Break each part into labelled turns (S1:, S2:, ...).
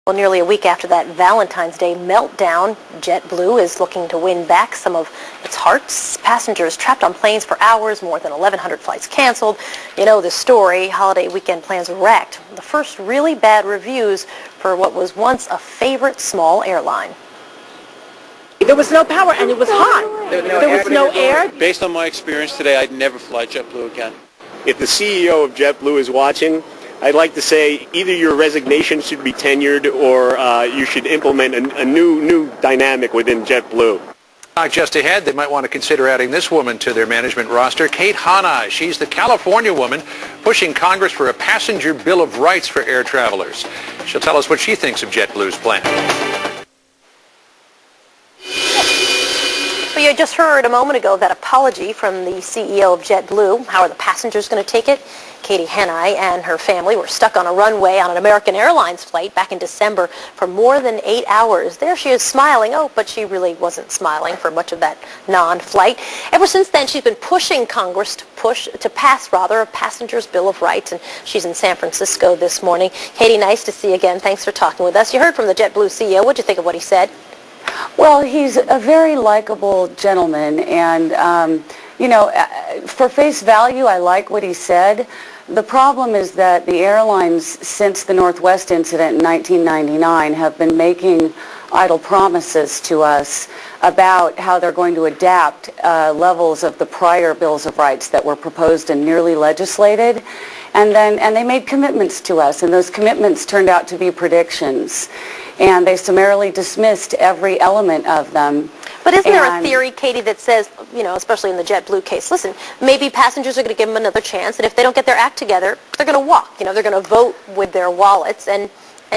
S1: Well, nearly a week after that Valentine's Day meltdown, JetBlue is looking to win back some of its hearts. Passengers trapped on planes for hours, more than 1,100 flights canceled. You know the story, holiday weekend plans wrecked. The first really bad reviews for what was once a favorite small airline.
S2: There was no power and it was hot. There was no air.
S3: Based on my experience today, I'd never fly JetBlue again.
S4: If the CEO of JetBlue is watching, I'd like to say either your resignation should be tenured or you should implement a new dynamic within JetBlue.
S5: Just ahead, they might want to consider adding this woman to their management roster, Hanni. She's the California woman pushing Congress for a passenger bill of rights for air travelers. She'll tell us what she thinks of JetBlue's plan.
S1: Well, you just heard a moment ago that apology from the CEO of JetBlue. How are the passengers going to take it? Hanni and her family were stuck on a runway on an American Airlines flight back in December for more than 8 hours. There she is smiling. Oh, but she really wasn't smiling for much of that non-flight. Ever since then, she's been pushing Congress to pass a passenger's bill of rights, and she's in San Francisco this morning. Katie, nice to see you again. Thanks for talking with us. You heard from the JetBlue CEO. What did you think of what he said?
S6: Well, he's a very likable gentleman, and for face value, I like what he said. The problem is that the airlines, since the Northwest incident in 1999, have been making idle promises to us about how they're going to adapt levels of the prior bills of rights that were proposed and nearly legislated. And they made commitments to us, and those commitments turned out to be predictions. And they summarily dismissed every element of them.
S1: But isn't there a theory, Katie, that says, especially in the JetBlue case, listen, maybe passengers are going to give them another chance, and if they don't get their act together, they're going to walk. They're going to vote with their wallets and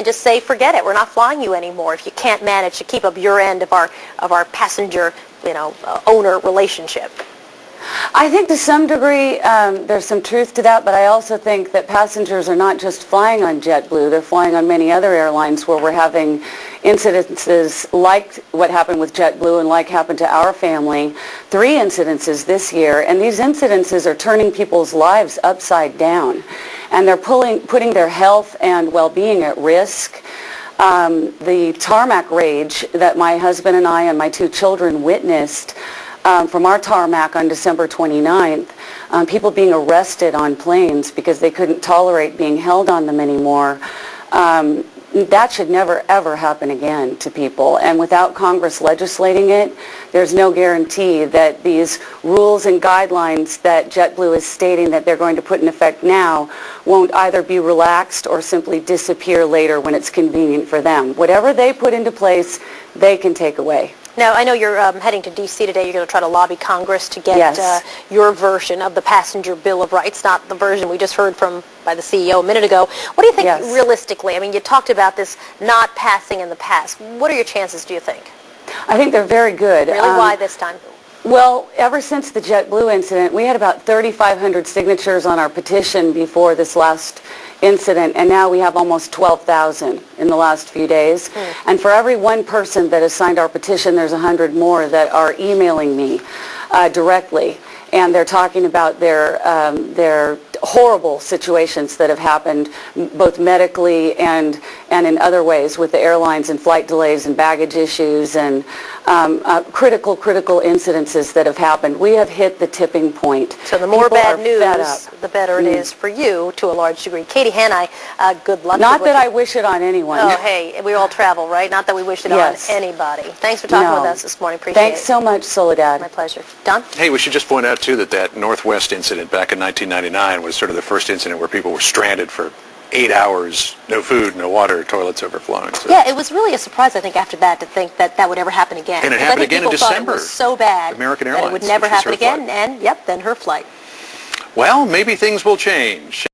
S1: just say, forget it, we're not flying you anymore if you can't manage to keep up your end of our passenger, owner relationship.
S6: I think to some degree there's some truth to that, but I also think that passengers are not just flying on JetBlue. They're flying on many other airlines where we're having incidences like what happened with JetBlue and like happened to our family. 3 incidences this year, and these incidences are turning people's lives upside down, and they're putting their health and well-being at risk. The tarmac rage that my husband and I and my 2 children witnessed from our tarmac on December 29th, people being arrested on planes because they couldn't tolerate being held on them anymore. That should never, ever happen again to people. And without Congress legislating it, there's no guarantee that these rules and guidelines that JetBlue is stating that they're going to put in effect now won't either be relaxed or simply disappear later when it's convenient for them. Whatever they put into place, they can take away.
S1: Now, I know you're heading to D.C. today. You're going to try to lobby Congress to get your version of the passenger bill of rights, not the version we just heard from by the CEO a minute ago. What do you think realistically? I mean, you talked about this not passing in the past. What are your chances, do you think?
S6: I think they're very good.
S1: Really? Why this time?
S6: Well, ever since the JetBlue incident, we had about 3,500 signatures on our petition before this last incident, and now we have almost 12,000 in the last few days. And for every one person that has signed our petition, there's 100 more that are emailing me directly, and they're talking about their horrible situations that have happened both medically and in other ways with the airlines and flight delays and baggage issues and critical incidences that have happened. We have hit the tipping point.
S1: So the more bad news, the better it is for you to a large degree. Hanni, good luck.
S6: Not that I wish it on anyone.
S1: Oh, hey, we all travel, right? Not that we wish it on anybody. Thanks for talking with us this morning. Appreciate it.
S6: Thanks so much, Soledad.
S1: My pleasure. Don?
S5: Hey, we should just point out, too, that Northwest incident back in 1999 was sort of the first incident where people were stranded for 8 hours, no food, no water, toilets overflowing. So.
S1: Yeah, it was really a surprise, I think, after that to think that would ever happen again.
S5: And it happened again in December.
S1: It was so bad
S5: American Airlines,
S1: that it would never happen again, and then her flight.
S5: Well, maybe things will change.